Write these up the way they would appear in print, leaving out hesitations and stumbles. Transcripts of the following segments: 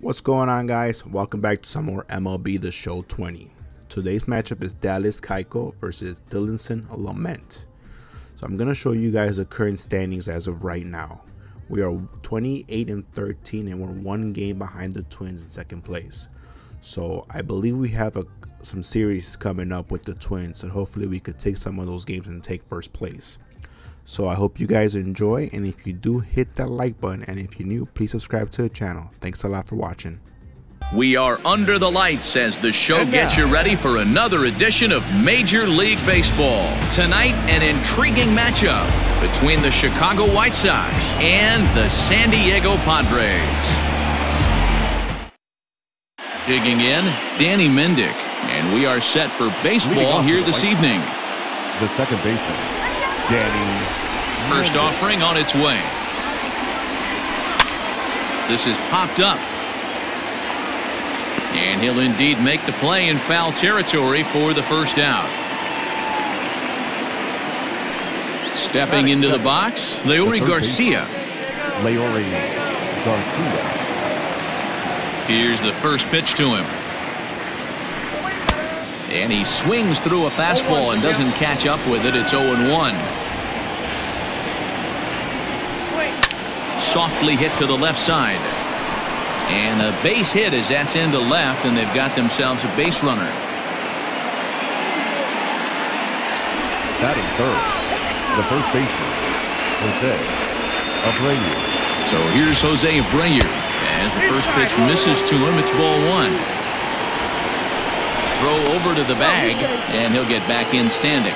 What's going on, guys? Welcome back to some more MLB The Show 20. Today's matchup is Dallas Keuchel versus Dillinson Lament. So I'm going to show you guys the current standings as of right now. We are 28-13 and we're one game behind the Twins in second place. So I believe we have some series coming up with the Twins, and hopefully we could take some of those games and take first place. So I hope you guys enjoy, and if you do, hit that like button, and if you're new, please subscribe to the channel. Thanks a lot for watching. We are under the lights as the show gets you ready for another edition of Major League Baseball. Tonight, an intriguing matchup between the Chicago White Sox and the San Diego Padres. Digging in, Danny Mendick, and we are set for baseball here this evening. The second baseman, Danny. First offering on its way. This is popped up. And he'll indeed make the play in foul territory for the first out. Stepping into the box, Leury Garcia. Leury Garcia. Here's the first pitch to him. And he swings through a fastball and doesn't catch up with it. It's 0-1. Softly hit to the left side. And a base hit as that's into left, and they've got themselves a base runner. Batting third, the first baseman, Jose Abreu. So here's Jose Abreu. As the first pitch misses to him, it's ball one. Throw over to the bag, and he'll get back in standing.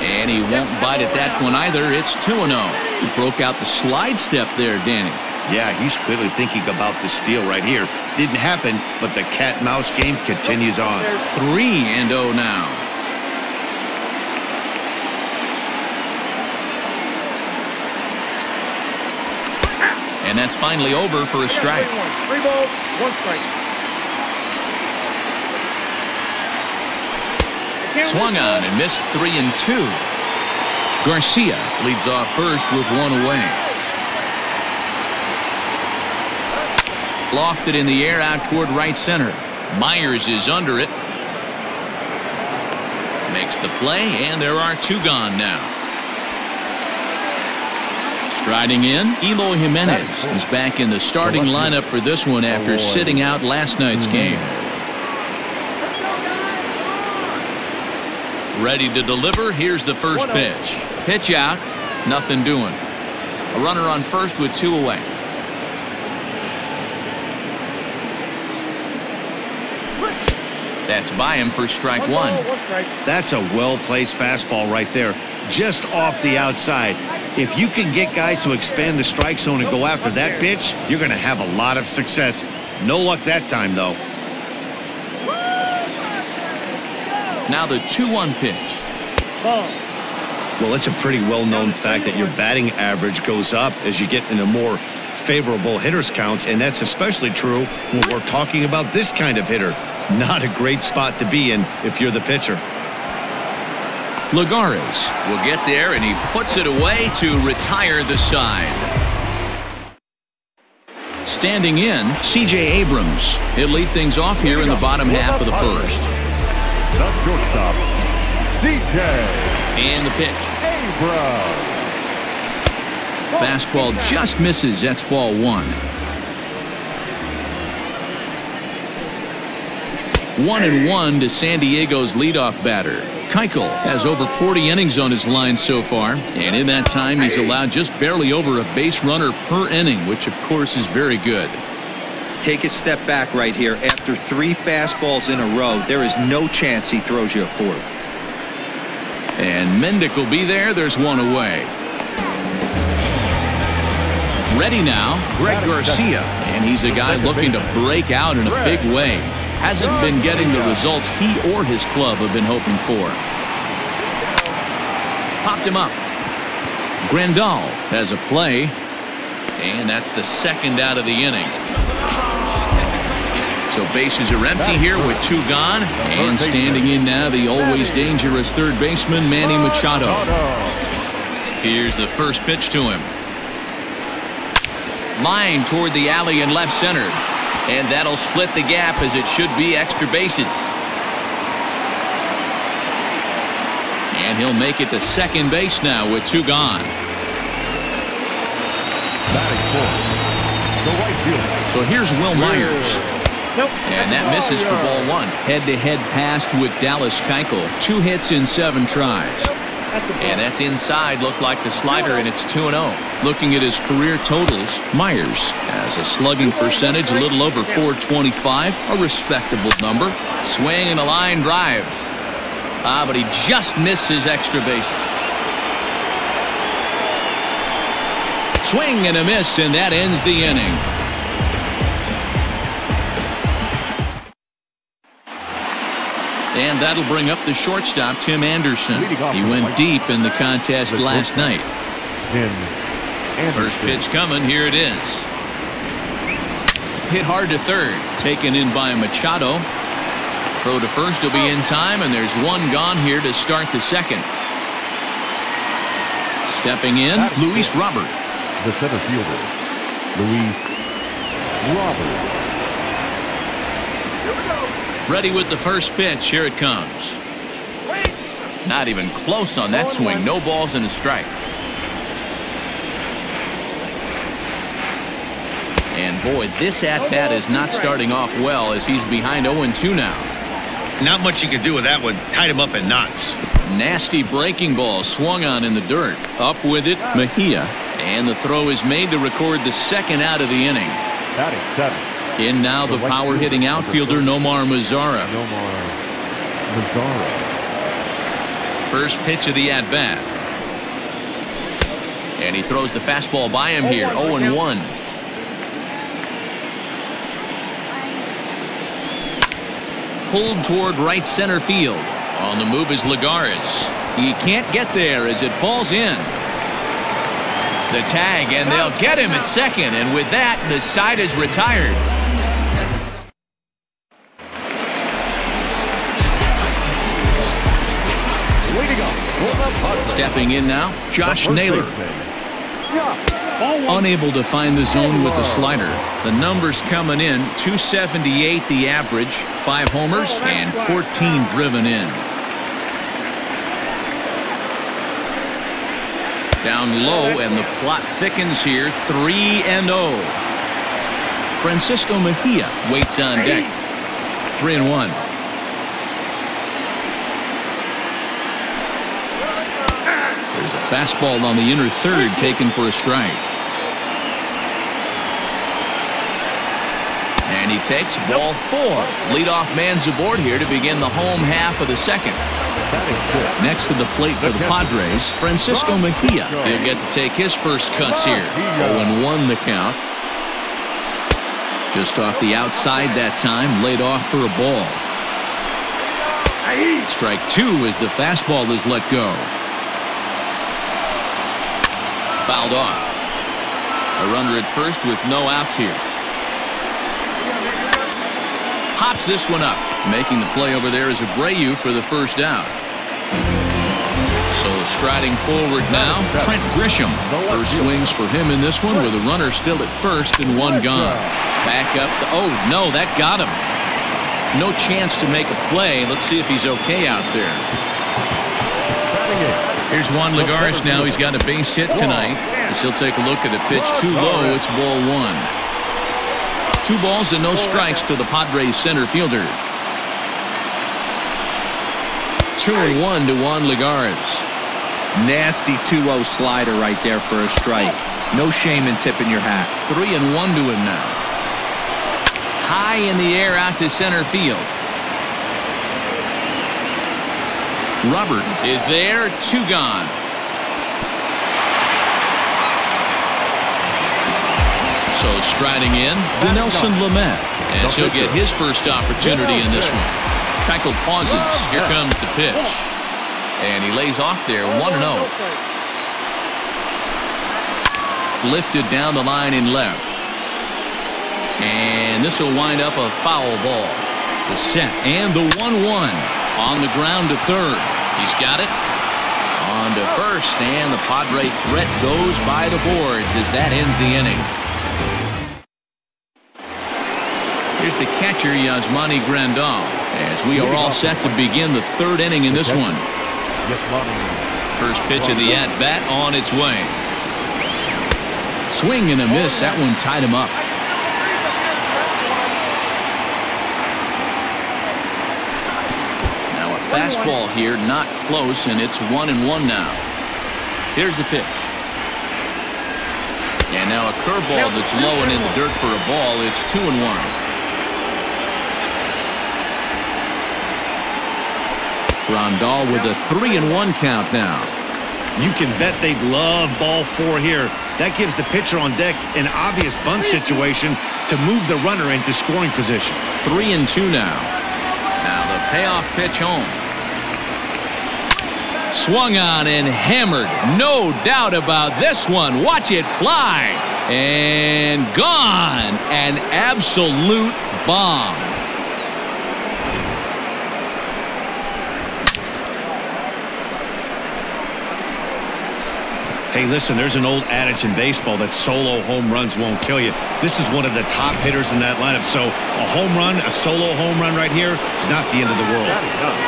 And he won't bite at that one either. It's 2-0. He broke out the slide step there, Danny. Yeah, he's clearly thinking about the steal right here. Didn't happen, but the cat-mouse game continues on. 3-0 now. And that's finally over for a strike. 3 balls, 1 strike. Swung on and missed 3-2. Garcia leads off first with one away. Lofted in the air out toward right center. Myers is under it. Makes the play, and there are 2 gone now. Striding in, Eloy Jimenez is back in the starting lineup for this one after sitting out last night's game. Ready to deliver. Here's the first pitch. Pitch out. Nothing doing. A runner on first with 2 away. That's by him for strike 1. That's a well-placed fastball right there, just off the outside. If you can get guys to expand the strike zone and go after that pitch, you're going to have a lot of success. No luck that time, though. Now the 2-1 pitch. Well, it's a pretty well-known fact that your batting average goes up as you get into more favorable hitters counts, and that's especially true when we're talking about this kind of hitter. Not a great spot to be in if you're the pitcher. Lagares will get there, and he puts it away to retire the side. Standing in, C.J. Abrams. He'll lead things off here in the bottom half of the first. The shortstop, C.J. And the pitch. Abrams. Fastball just misses. That's ball 1. 1-1 to San Diego's leadoff batter. Keuchel has over 40 innings on his line so far, and in that time he's allowed just barely over a base runner per inning, which of course is very good. Take a step back right here. After 3 fastballs in a row, there is no chance he throws you a 4th. And Mendick will be there. There's 1 away. Ready now, Greg Garcia, and he's a guy looking to break out in a big way. Hasn't been getting the results he or his club have been hoping for. Popped him up. Grandal has a play, and that's the second out of the inning. So bases are empty here with 2 gone. And standing in now, the always dangerous third baseman, Manny Machado. Here's the first pitch to him. Line toward the alley in left center. And that'll split the gap as it should be extra bases. And he'll make it to second base now with 2 gone. So here's Will Myers. And that misses for ball 1. Head-to-head pass with Dallas Keuchel. 2 hits in 7 tries. And that's inside. Looked like the slider, and it's 2-0. Looking at his career totals, Myers has a slugging percentage a little over .425, a respectable number. Swing and a line drive. But he just misses extra bases. Swing and a miss, and that ends the inning. And that'll bring up the shortstop, Tim Anderson. He went deep in the contest last night. First pitch coming. Here it is. Hit hard to third. Taken in by Machado. Throw to first will be in time, and there's 1 gone here to start the second. Stepping in, Luis Robert. The center fielder, Luis Robert. Ready with the first pitch. Here it comes. Not even close on that swing. No balls and a strike. And boy, this at-bat is not starting off well as he's behind 0-2 now. Not much you can do with that one. Tied him up in knots. Nasty breaking ball swung on in the dirt. Up with it, Mejia. And the throw is made to record the second out of the inning. In now the power-hitting outfielder, Nomar Mazara. First pitch of the at-bat. And he throws the fastball by him here, 0-1. Pulled toward right center field. On the move is Lagares. He can't get there as it falls in. The tag, and they'll get him at second, and with that, the side is retired. Stepping in now, Josh Naylor. Unable to find the zone with the slider. The numbers coming in, 278 the average, 5 homers, and 14 driven in. Down low, and the plot thickens here, 3-0. Francisco Mejia waits on deck. 3-1. There's a fastball on the inner third taken for a strike. And he takes ball 4. Leadoff man's aboard here to begin the home half of the second. Next to the plate for the Padres, Francisco Mejia. He'll get to take his first cuts here. 0-1 the count. Just off the outside that time, laid off for a ball. Strike 2 as the fastball is let go. Fouled off. A runner at first with no outs here. Hops this one up. Making the play over there is Abreu for the first out. So striding forward now, Trent Grisham. First swings for him in this one with a runner still at first and 1 gone. Back up. Oh, no, that got him. No chance to make a play. Let's see if he's okay out there. Here's Juan Lagares now. He's got a base hit tonight. As he'll take a look at a pitch too low. It's ball 1. 2 balls and no strikes to the Padres center fielder. 2-1 to Juan Lagares. Nasty 2-0 slider right there for a strike. No shame in tipping your hat. 3-1 to him now. High in the air out to center field. Robert is there. 2 gone. So striding in, Dinelson Lamet, as he'll get his first opportunity in this one. Keuchel pauses. Here comes the pitch. And he lays off there, 1-0. Lifted down the line in left. And this will wind up a foul ball. The set and the 1-1 on the ground to third. He's got it. On to first, and the Padre threat goes by the boards as that ends the inning. Here's the catcher, Yasmani Grandal, as we are all set to begin the third inning in this one. First pitch of the at-bat on its way. Swing and a miss. That one tied him up. Now a fastball here, not close, and it's 1-1 now. Here's the pitch. And now a curveball that's low and in the dirt for a ball. It's 2-1. Grandal with a 3-1 count now. You can bet they'd love ball 4 here. That gives the pitcher on deck an obvious bunt situation to move the runner into scoring position. 3-2 now. Now the payoff pitch home. Swung on and hammered. No doubt about this one. Watch it fly. And gone. An absolute bomb. Hey, listen, there's an old adage in baseball that solo home runs won't kill you. This is one of the top hitters in that lineup. So a home run, a solo home run right here is not the end of the world.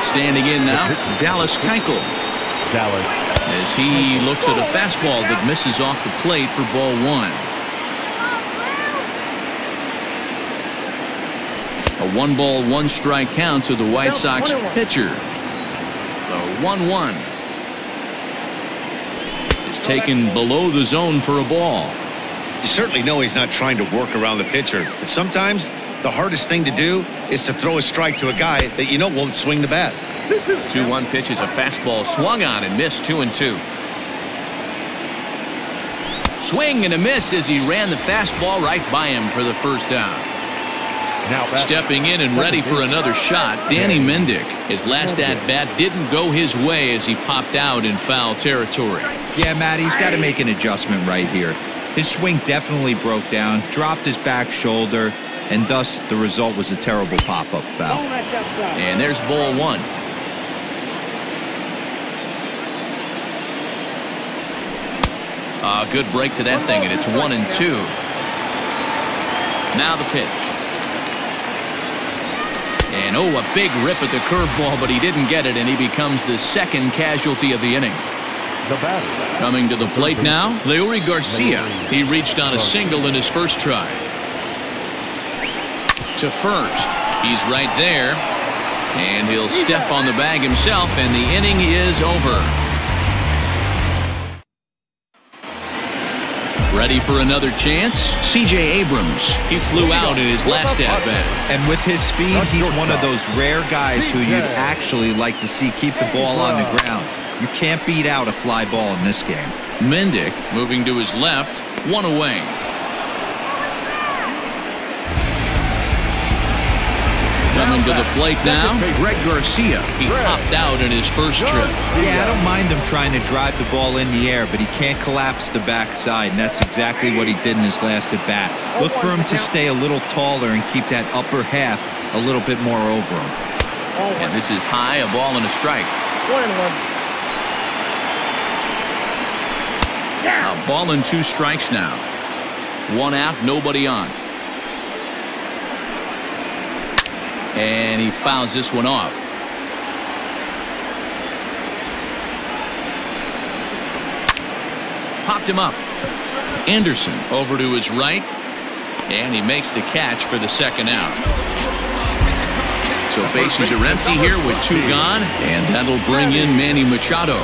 Standing in now, Dallas Keuchel. As he looks at a fastball that misses off the plate for ball 1. A 1-ball, 1-strike count to the White Sox pitcher. The 1-1. Taken below the zone for a ball. You certainly know he's not trying to work around the pitcher, but sometimes the hardest thing to do is to throw a strike to a guy that you know won't swing the bat. 2-1 pitch is a fastball swung on and missed. 2-2. Swing and a miss as he ran the fastball right by him for the first down. Now stepping in and ready for another shot, Danny Mendick. His last at-bat didn't go his way as he popped out in foul territory. Yeah, Matt, he's got to make an adjustment right here. His swing definitely broke down, dropped his back shoulder, and thus the result was a terrible pop-up foul. And there's ball 1. Good break to that thing, and it's 1-2. Now the pitch. And oh, a big rip at the curveball, but he didn't get it, and he becomes the second casualty of the inning. Coming to the plate now, Leury Garcia. He reached on a single in his first try. To first. He's right there. And he'll step on the bag himself, and the inning is over. Ready for another chance? C.J. Abrams. He flew out in his last at-bat. And with his speed, he's one of those rare guys who you'd actually like to see keep the ball on the ground. You can't beat out a fly ball in this game. Mendick moving to his left, 1 away. Coming to the plate now, Greg Garcia. He popped out in his first trip. Yeah, I don't mind him trying to drive the ball in the air, but he can't collapse the backside, and that's exactly what he did in his last at-bat. Look for him to stay a little taller and keep that upper half a little bit more over him. And this is high, a ball and a strike. 1-1. A ball and 2 strikes now. 1 out, nobody on. And he fouls this one off. Popped him up. Anderson over to his right. And he makes the catch for the second out. So bases are empty here with 2 gone. And that'll bring in Manny Machado.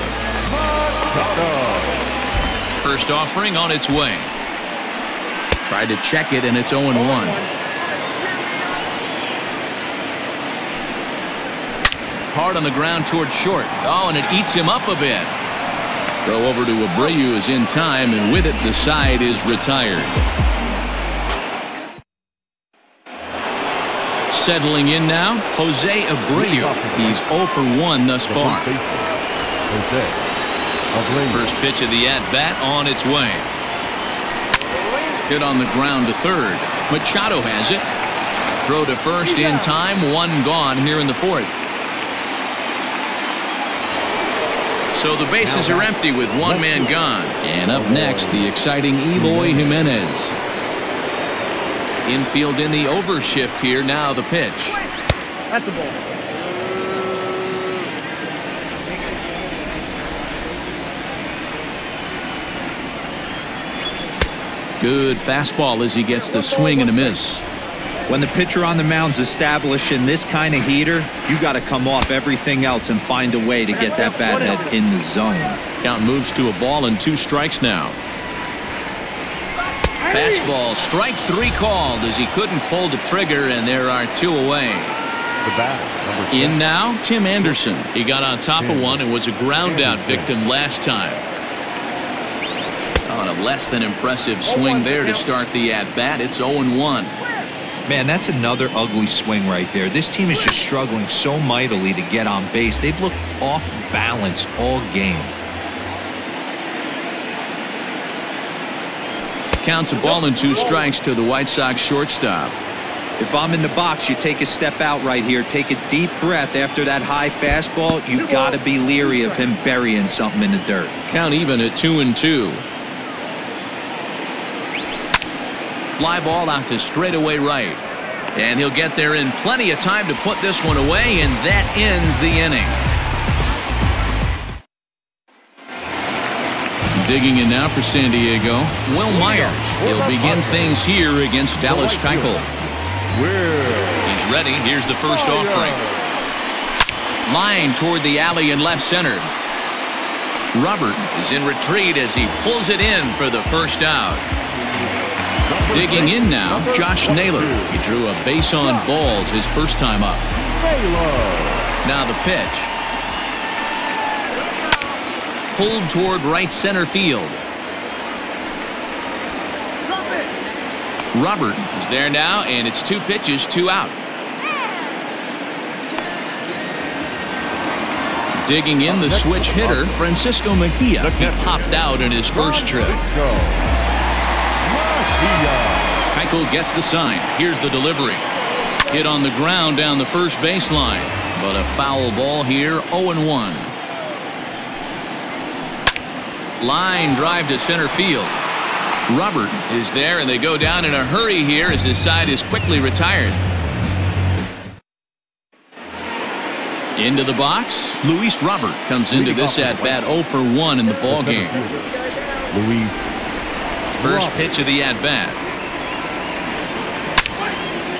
First offering on its way. Tried to check it, and it's 0-1. Hard on the ground towards short. Oh, and it eats him up a bit. Throw over to Abreu is in time, and with it, the side is retired. Settling in now, Jose Abreu. He's 0 for 1 thus far. First pitch of the at-bat on its way. Hit on the ground to third. Machado has it. Throw to first in time. One gone here in the fourth. So the bases are empty with one man gone. And up next, the exciting Eloy Jimenez. Infield in the overshift here. Now the pitch. That's the ball. Good fastball as he gets the swing and a miss. When the pitcher on the mound's establishing this kind of heater, you got to come off everything else and find a way to get that bat head in the zone. Count moves to a ball and 2 strikes now. Fastball, strike 3 called as he couldn't pull the trigger, and there are 2 away. In now, Tim Anderson. He got on top of one and was a ground out victim last time. On a less than impressive swing there to start the at bat. It's 0-1. Man, that's another ugly swing right there. This team is just struggling so mightily to get on base. They've looked off balance all game. Counts a ball and 2 strikes to the White Sox shortstop. If I'm in the box, you take a step out right here. Take a deep breath after that high fastball. You got to be leery of him burying something in the dirt. Count even at 2-2. Fly ball out to straightaway right. And he'll get there in plenty of time to put this one away, and that ends the inning. Digging in now for San Diego, Will Myers. He'll begin things here against Dallas Keuchel. He's ready. Here's the first offering. Line toward the alley in left center. Robert is in retreat as he pulls it in for the first out. Digging in now, Josh Naylor. He drew a base on balls his first time up. Now the pitch. Pulled toward right center field. Robert is there now, and it's 2 pitches, 2 out. Digging in the switch hitter, Francisco Mejia. He popped out in his first trip. Keuchel gets the sign. Here's the delivery. Hit on the ground down the first baseline, but a foul ball here. 0-1. Line drive to center field. Robert is there, and they go down in a hurry here as his side is quickly retired. Into the box, Luis Robert comes into this at bat 0 for 1 in the ball game. First pitch of the at bat.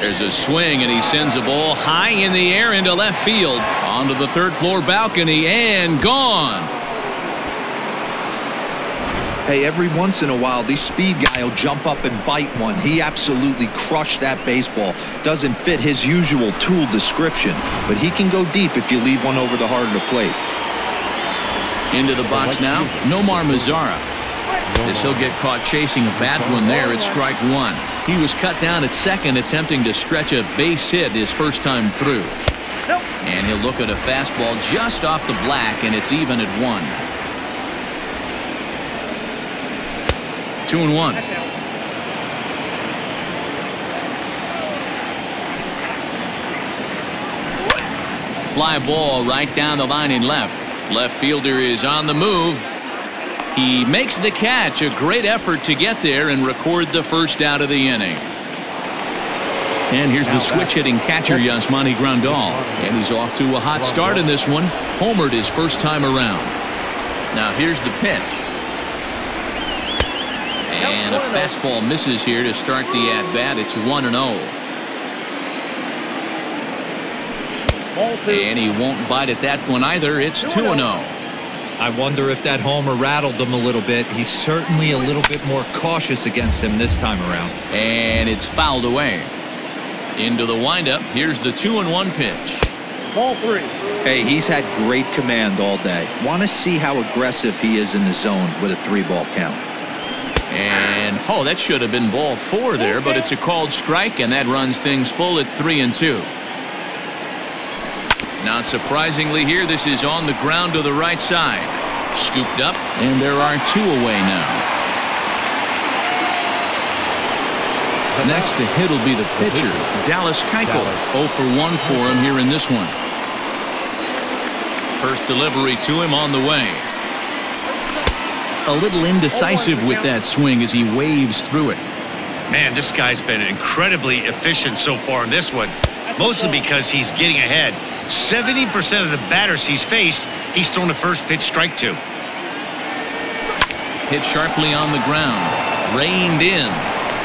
There's a swing, and he sends a ball high in the air into left field, onto the 3rd floor balcony, and gone. Hey, every once in a while, this speed guy will jump up and bite one. He absolutely crushed that baseball. Doesn't fit his usual tool description, but he can go deep if you leave one over the heart of the plate. Into the box now, Nomar Mazara. As he'll get caught chasing a bad one there at strike 1. He was cut down at second, attempting to stretch a base hit his first time through. And he'll look at a fastball just off the black, and it's even at 1. 2-1. Fly ball right down the line in left. Left fielder is on the move. He makes the catch. A great effort to get there and record the first out of the inning. And here's the switch hitting catcher, Yasmani Grandal. And he's off to a hot start in this one. Homered his first time around. Now here's the pitch. And a fastball misses here to start the at-bat. It's 1-0. And he won't bite at that one either. It's 2-0. I wonder if that homer rattled him a little bit. He's certainly a little bit more cautious against him this time around. And it's fouled away. Into the windup. Here's the 2-1 pitch. Ball 3. Hey, he's had great command all day. Want to see how aggressive he is in the zone with a 3-ball count. And, oh, that should have been ball 4 there, but it's a called strike, and that runs things full at 3-2. Not surprisingly here, this is on the ground to the right side. Scooped up, and there are 2 away now. Next to hit will be the pitcher, Dallas Keuchel. 0 for 1 for him here in this one. First delivery to him on the way. A little indecisive with that swing as he waves through it. Man, this guy's been incredibly efficient so far in this one, mostly because he's getting ahead. 70% of the batters he's faced, he's thrown a first pitch strike to. Hit sharply on the ground. Reined in.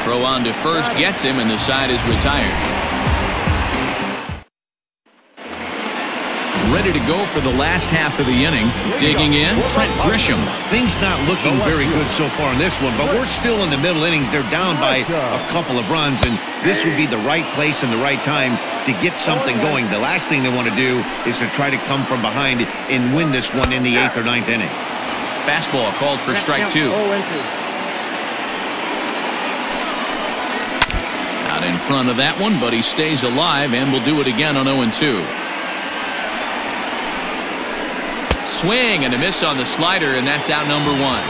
Throw on to first gets him, and the side is retired. Ready to go for the last half of the inning. Digging in, Trent Grisham. Things not looking very good so far in this one, but we're still in the middle innings. They're down by a couple of runs, and this would be the right place and the right time to get something going. The last thing they want to do is to try to come from behind and win this one in the 8th or 9th inning. Fastball called for strike 2. Out in front of that one, but he stays alive and will do it again on 0-2. Swing and a miss on the slider, and that's out number 1.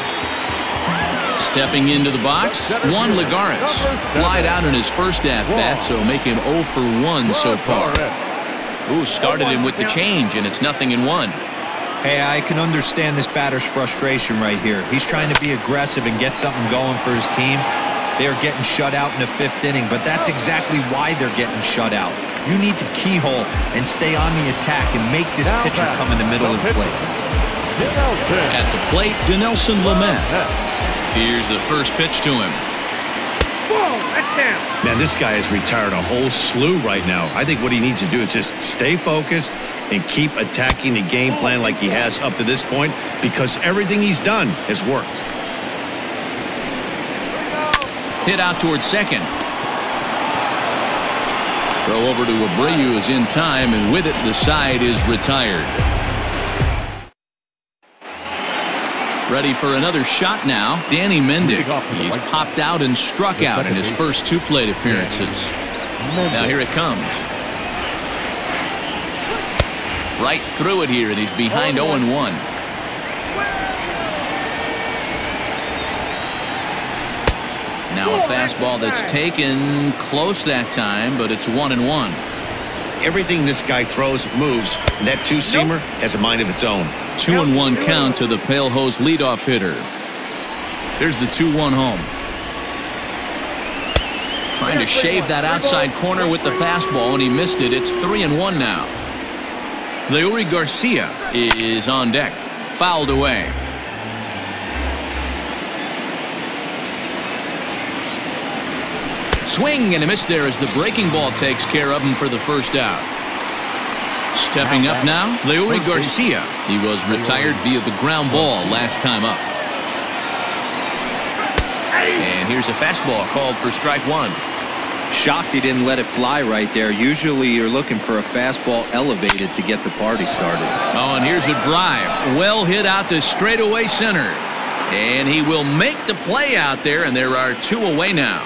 Stepping into the box, Juan Lagares. Flied out in his first at-bat, so make him 0 for 1 so far. Ooh, started him with the change, and it's 0-1. Hey, I can understand this batter's frustration right here. He's trying to be aggressive and get something going for his team. They're getting shut out in the 5th inning, but that's exactly why they're getting shut out. You need to keyhole and stay on the attack and make this pitcher come in the middle of the plate. At the plate, Dinelson Lamet. Here's the first pitch to him. Man, this guy has retired a whole slew right now. I think what he needs to do is just stay focused and keep attacking the game plan like he has up to this point, because everything he's done has worked. Hit out towards second. Throw over to Abreu is in time, and with it, the side is retired. Ready for another shot now, Danny Mendick. He's popped out and struck out in his first 2 plate appearances. Now here it comes. Right through it here, and he's behind 0-1. Now a fastball that's taken close that time, but it's 1-1. Everything this guy throws moves, and that two-seamer has a mind of its own. 2-1 count to the Pale Hose leadoff hitter. There's the 2-1 home. Trying to shave that outside corner with the fastball, and he missed it. It's 3-1 now. Leury Garcia is on deck. Fouled away. Swing and a miss there as the breaking ball takes care of him for the first out. Stepping up now, Leury Garcia. He was retired via the ground ball last time up. And here's a fastball called for strike 1. Shocked he didn't let it fly right there. Usually you're looking for a fastball elevated to get the party started. Oh, and here's a drive. Well hit out to straightaway center. And he will make the play out there, and there are 2 away now.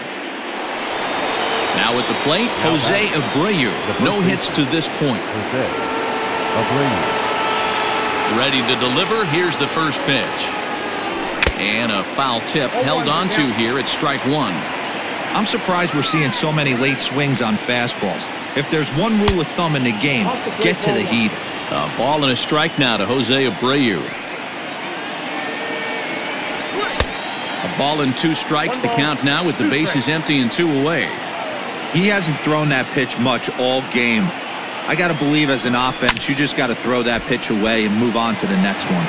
Now at the plate, Jose Abreu. No hits to this point. Ready to deliver. Here's the first pitch. And a foul tip held on to here at strike 1. I'm surprised we're seeing so many late swings on fastballs. If there's one rule of thumb in the game, get to the heater. A ball and a strike now to Jose Abreu. A ball and 2 strikes, the count now with the bases empty and 2 away. He hasn't thrown that pitch much all game. I got to believe as an offense, you just got to throw that pitch away and move on to the next one.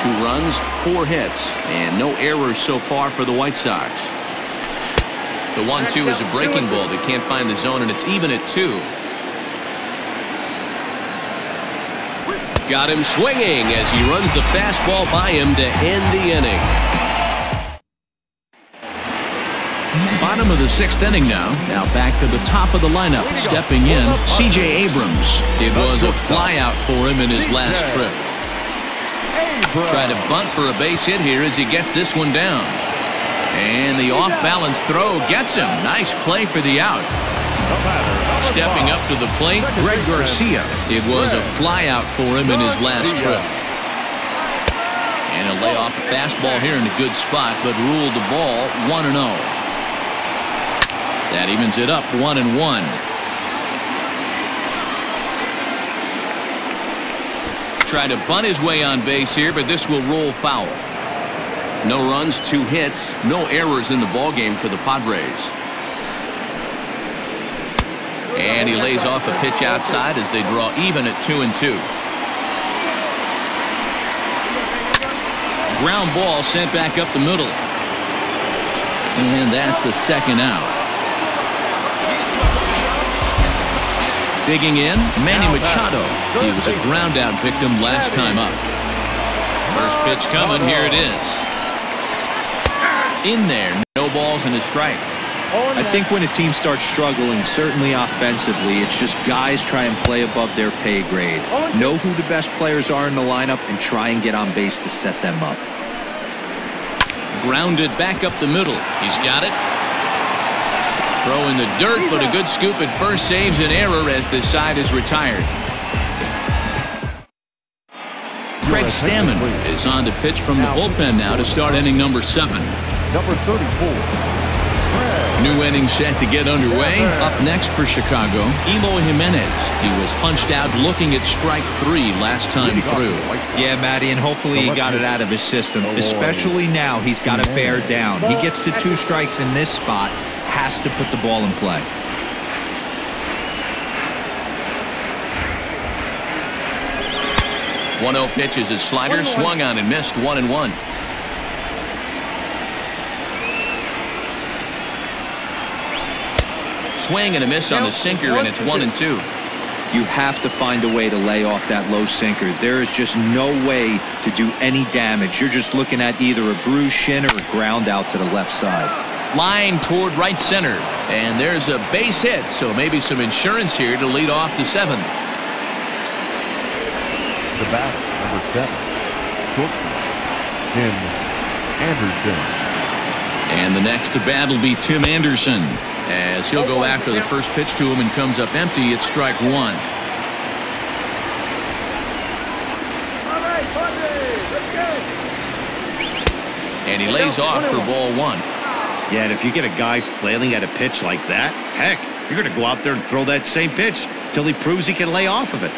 2 runs, 4 hits, and no errors so far for the White Sox. The 1-2 is a breaking ball that can't find the zone, and it's even at 2. Got him swinging as he runs the fastball by him to end the inning. Bottom of the 6th inning now. Now back to the top of the lineup. Stepping in, C.J. Abrams. It was a flyout for him in his last trip. Try to bunt for a base hit here as he gets this one down. And the off-balance throw gets him. Nice play for the out. Stepping up to the plate, Greg Garcia. It was a flyout for him in his last trip. And he'll lay off a fastball here in a good spot, but ruled the ball 1-0. That evens it up 1-1. Try to bunt his way on base here, but this will roll foul. No runs, 2 hits, no errors in the ballgame for the Padres. And he lays off a pitch outside as they draw even at 2-2. Ground ball sent back up the middle. And that's the second out. Digging in, Manny Machado. He was a ground out victim last time up. First pitch coming, here it is. In there, no balls and a strike. I think when a team starts struggling, certainly offensively, it's just guys try and play above their pay grade. Know who the best players are in the lineup and try and get on base to set them up. Grounded back up the middle. He's got it. Throw in the dirt, but a good scoop at first saves an error as this side is retired. Greg Stammen is on to pitch from the bullpen now to start inning number 7. Number 34. New inning set to get underway. Up next for Chicago, Eloy Jimenez. He was punched out looking at strike 3 last time through. Yeah, Matty, and hopefully he got it out of his system. Especially now, he's got to bear down. He gets the 2 strikes in this spot, has to put the ball in play. One-0 pitch is his slider, swung on and missed 1-1. Swing and a miss on the sinker, and it's 1-2. You have to find a way to lay off that low sinker. There is just no way to do any damage. You're just looking at either a bruised shin or a ground out to the left side. Line toward right center, and there's a base hit, so maybe some insurance here to lead off the 7th. The bat, number 7, Tim Anderson. And the next to bat will be Tim Anderson, as he'll go after the first pitch to him and comes up empty. It's strike 1. All right, Padres, let's go. And he lays off for ball 1. Yeah, and if you get a guy flailing at a pitch like that, heck, you're going to go out there and throw that same pitch till he proves he can lay off of it.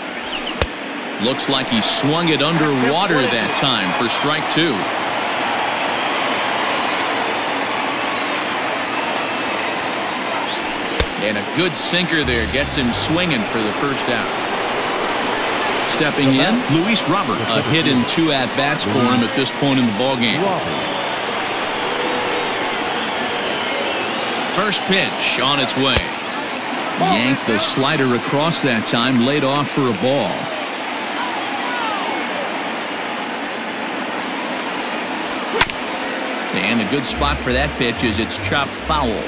Looks like he swung it underwater that time for strike 2. And a good sinker there gets him swinging for the first out. Stepping in, Luis Robert. A hit in 2 at-bats for him at this point in the ballgame. First pitch on its way. Yanked the slider across that time, laid off for a ball. And a good spot for that pitch is it's chopped foul.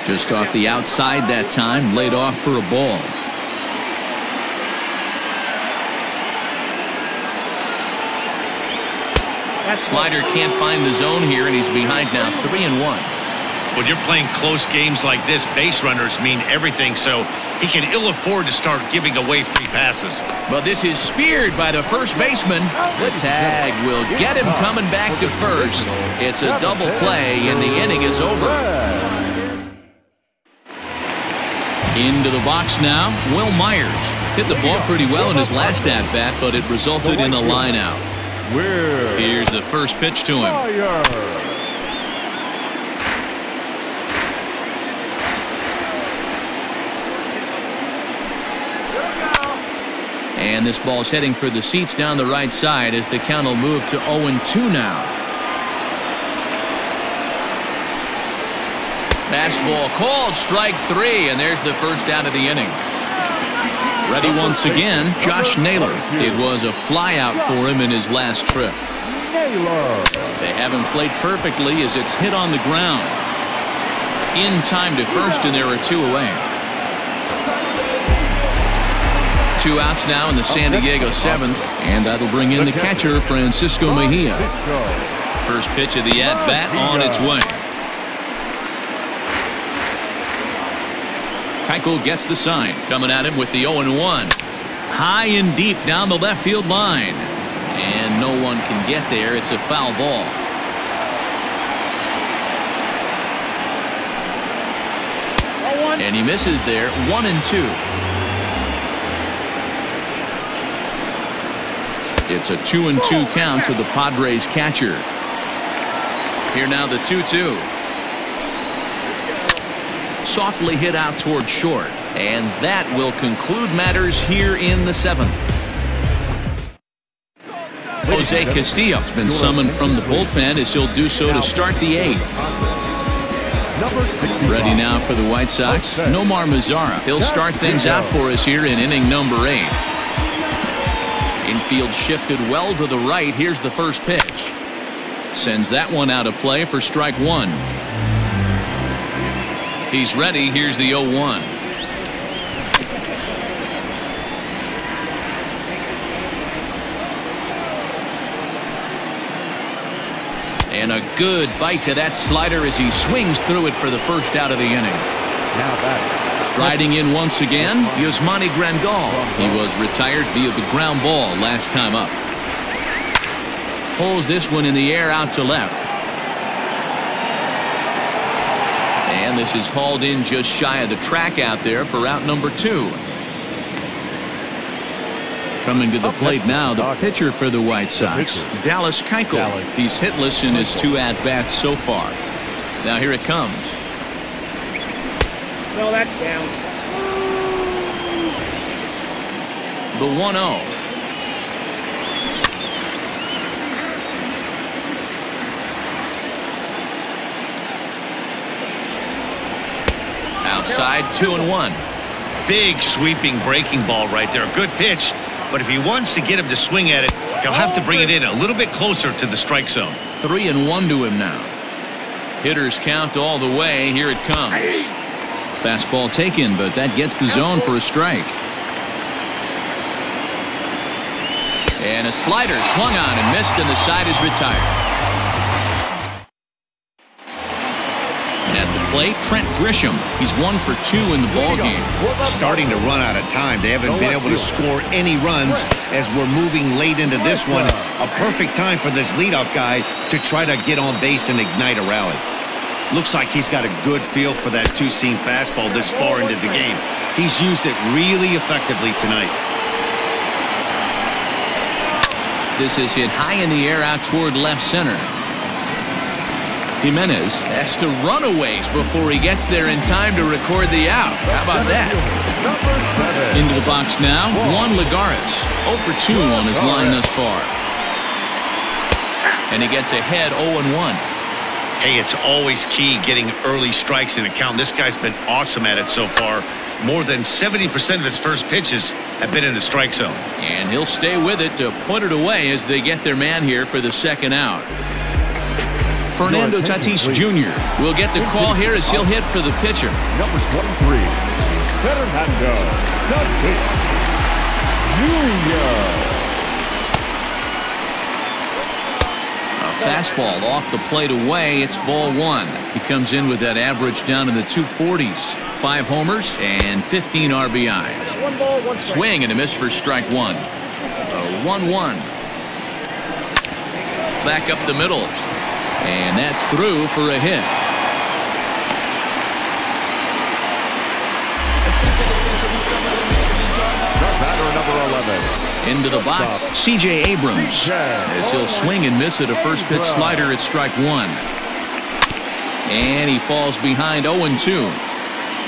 Just off the outside that time, laid off for a ball. That slider can't find the zone here, and he's behind now, 3-1. When you're playing close games like this, base runners mean everything, so he can ill afford to start giving away free passes. But this is speared by the first baseman. The tag will get him coming back to first. It's a double play, and the inning is over. Into the box now, Will Myers. Hit the ball pretty well in his last at-bat, but it resulted in a line out. Here's the first pitch to him. And this ball's heading for the seats down the right side as the count will move to 0-2 now. Fastball called, strike 3, and there's the first out of the inning. Ready once again, Josh Naylor. It was a flyout for him in his last trip. They haven't played perfectly as it's hit on the ground. In time to first, and there are 2 away. 2 outs now in the San Diego 7th, and that'll bring in the catcher, Francisco Mejia. First pitch of the at-bat on its way. Keuchel gets the sign, coming at him with the 0-1. High and deep down the left field line. And no one can get there. It's a foul ball. And he misses there. 1-2. It's a 2-2 count to the Padres catcher. Here now the 2-2. Softly hit out toward short. And that will conclude matters here in the 7th. Jose Castillo has been summoned from the bullpen as he'll do so to start the 8th. Ready now for the White Sox, Nomar Mazara. He'll start things out for us here in inning number 8. Infield shifted well to the right. Here's the first pitch. Sends that one out of play for strike 1. He's ready. Here's the 0-1. And a good bite to that slider as he swings through it for the first out of the inning. Now back. Riding in once again, Yasmani Grandal. He was retired via the ground ball last time up. Pulls this one in the air out to left. And this is hauled in just shy of the track out there for out number 2. Coming to the plate now, the pitcher for the White Sox, Dallas Keuchel. He's hitless in his 2 at-bats so far. Now here it comes. Throw that down. The 1-0. Outside, 2-1. Big sweeping breaking ball right there. A good pitch. But if he wants to get him to swing at it, he'll have to bring it in a little bit closer to the strike zone. 3-1 to him now. Hitters count all the way. Here it comes. Fastball taken, but that gets the zone for a strike. And a slider swung on and missed, and the side is retired. At the plate, Trent Grisham. He's 1 for 2 in the ballgame. Starting to run out of time. They haven't been able to score any runs as we're moving late into this one. A perfect time for this leadoff guy to try to get on base and ignite a rally. Looks like he's got a good feel for that 2-seam fastball this far into the game. He's used it really effectively tonight. This is hit high in the air out toward left center. Jimenez has to run a ways before he gets there in time to record the out. How about that? Into the box now, Juan Lagares. 0 for 2 on his line thus far. And he gets ahead 0-1. Hey, it's always key getting early strikes in a count. This guy's been awesome at it so far. More than 70% of his first pitches have been in the strike zone. And he'll stay with it to put it away as they get their man here for the second out. Fernando Tatis Jr. will get the call here as he'll hit for the pitcher. Number 23, Fernando Tatis Jr. Fastball off the plate away. It's ball 1. He comes in with that average down in the 240s. 5 homers and 15 RBIs. Swing and a miss for strike 1. A 1-1. Back up the middle. And that's through for a hit. Batter number 11. Into the box, C.J. Abrams, as he'll swing and miss at a first pitch slider at strike 1. And he falls behind 0-2.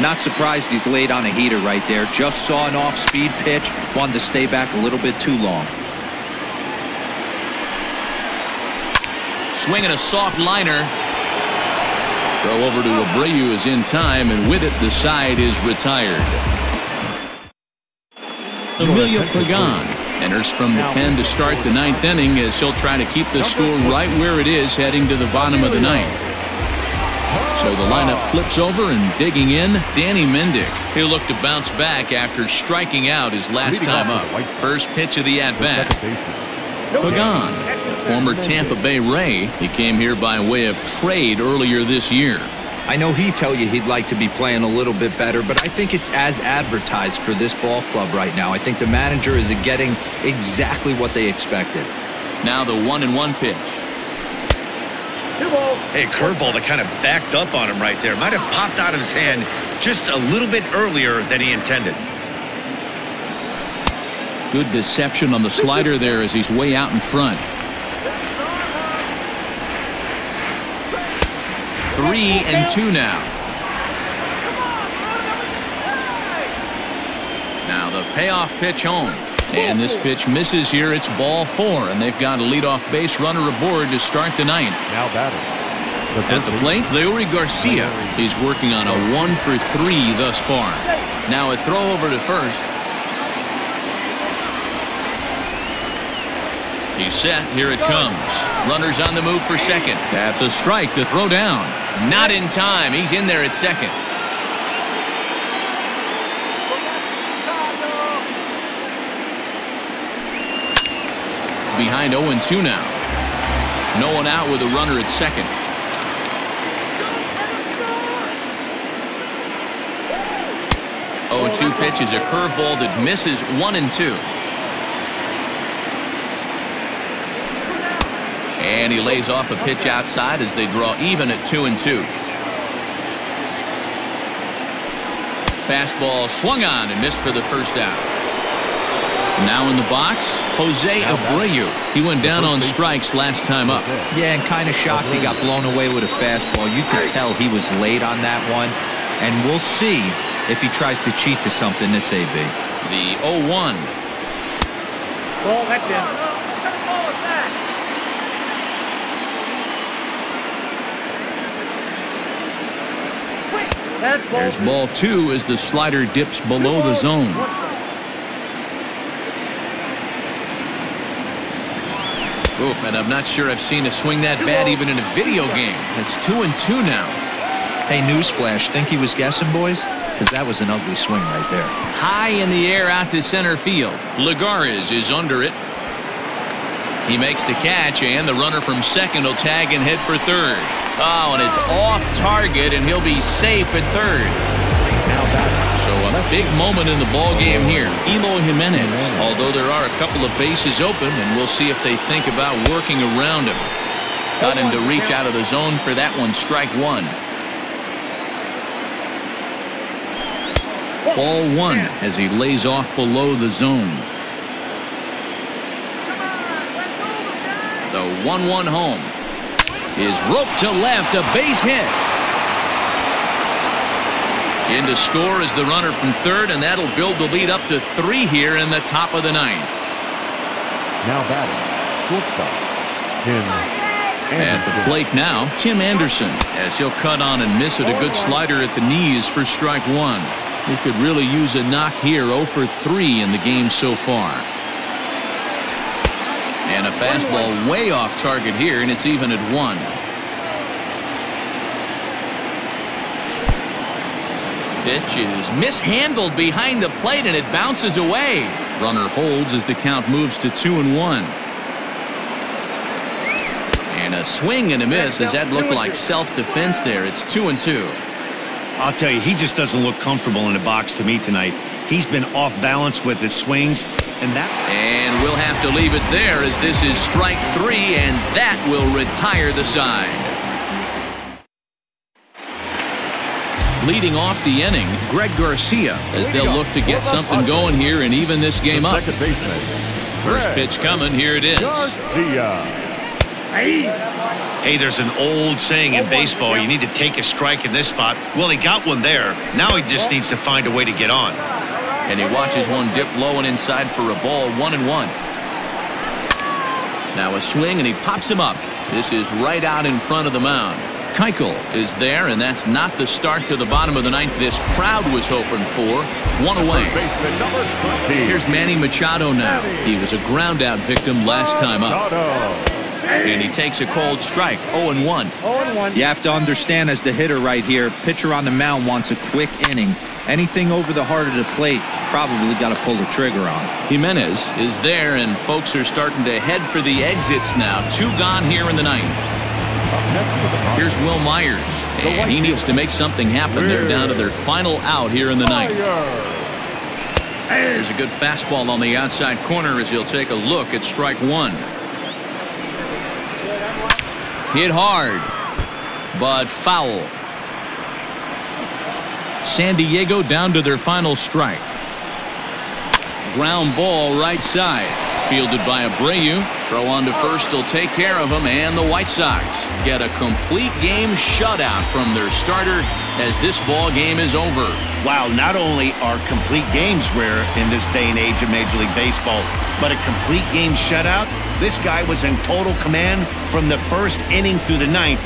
Not surprised he's laid on a heater right there. Just saw an off-speed pitch. Wanted to stay back a little bit too long. Swinging a soft liner. Throw over to Abreu is in time, and with it, the side is retired. Emilio Pagan enters from the pen to start the 9th inning as he'll try to keep the score right where it is heading to the bottom of the 9th. So the lineup flips over, and digging in, Danny Mendick. He'll look to bounce back after striking out his last time up. First pitch of the at-bat. Pagan, the former Tampa Bay Ray. He came here by way of trade earlier this year. I know he'd tell you he'd like to be playing a little bit better, but I think it's as advertised for this ball club right now. I think the manager is getting exactly what they expected. Now the 1-1 pitch. Hey, curveball that kind of backed up on him right there. Might have popped out of his hand just a little bit earlier than he intended. Good deception on the slider there as he's way out in front. 3-2 now. Now the payoff pitch home. And this pitch misses here. It's ball 4, and they've got a leadoff base runner aboard to start the 9th. Now batting. At the plate, Leury Garcia. He's working on a 1-for-3 thus far. Now a throw over to first. He's set. Here it comes. Runners on the move for second. That's a strike to throw down. Not in time. He's in there at second. Behind 0-2 now. No one out with a runner at second. 0-2 pitch is a curveball that misses 1-2. And he lays off a pitch outside as they draw even at 2-2. Fastball swung on and missed for the first out. Now in the box, Jose Abreu. He went down on strikes last time up. Yeah, and kind of shocked he got blown away with a fastball. You could tell he was late on that one. And we'll see if he tries to cheat to something this AB. The 0-1. Ball, that's it. There's ball 2 as the slider dips below the zone. Oh, and I'm not sure I've seen a swing that bad even in a video game. It's 2-2 now. Hey, newsflash, think he was guessing, boys? Because that was an ugly swing right there. High in the air out to center field. Lagares is under it. He makes the catch, and the runner from second will tag and head for third. Oh, and it's off target, and he'll be safe at third. So a big moment in the ball game here. Eloy Jimenez, although there are a couple of bases open, and we'll see if they think about working around him. Got him to reach out of the zone for that one, strike 1. Ball 1 as he lays off below the zone. The 1-1 home is roped to left, a base hit. In to score is the runner from third, and that'll build the lead up to 3 here in the top of the 9th. Now batting, shortstop, Tim At the plate now, Tim Anderson, as he'll cut on and miss it. A good slider at the knees for strike 1. He could really use a knock here. 0 for 3 in the game so far. And a fastball way off target here, and it's even at 1. Pitch is mishandled behind the plate, and it bounces away. Runner holds as the count moves to 2-1. And a swing and a miss as that looked like self-defense there. It's 2-2. I'll tell you, he just doesn't look comfortable in the box to me tonight. He's been off balance with his swings, and we'll have to leave it there as this is strike 3, and that will retire the side. Leading off the inning, Greg Garcia, as they'll look to get something going here and even this game up. First pitch coming, here it is. Hey, there's an old saying in baseball, you need to take a strike in this spot. Well, he got one there. Now he just needs to find a way to get on. And he watches one dip low and inside for a ball, 1-1. Now a swing, and he pops him up. This is right out in front of the mound. Keuchel is there, and that's not the start to the bottom of the 9th this crowd was hoping for. 1 away. Here's Manny Machado now. He was a ground-out victim last time up. And he takes a cold strike, 0-1. You have to understand, as the hitter right here, pitcher on the mound wants a quick inning. Anything over the heart of the plate, probably got to pull the trigger on. Jimenez is there, and folks are starting to head for the exits now. 2 gone here in the 9th. Here's Will Myers, and he needs to make something happen. They're down to their final out here in the 9th. There's a good fastball on the outside corner as he'll take a look at strike 1. Hit hard, but foul. San Diego down to their final strike. Ground ball right side. Fielded by Abreu. Throw on to first will take care of him, and the White Sox get a complete game shutout from their starter as this ball game is over. Wow, not only are complete games rare in this day and age of Major League Baseball, but a complete game shutout. This guy was in total command from the first inning through the ninth.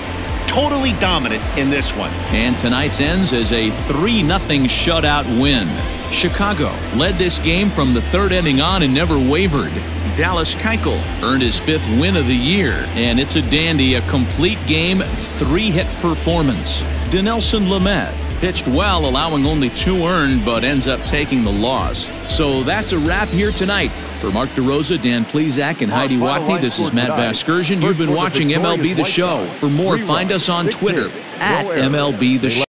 Totally dominant in this one. And tonight's ends as a 3-0 shutout win. Chicago led this game from the third inning on and never wavered. Dallas Keuchel earned his 5th win of the year, and it's a dandy, a complete game, 3-hit performance. Dinelson Lamet pitched well, allowing only 2 earned, but ends up taking the loss. So that's a wrap here tonight. For Mark DeRosa, Dan Plezak, and Heidi Watney, this is Matt Vasgersian. You've been watching MLB The Show. For more, find us on Twitter @MLB The Show.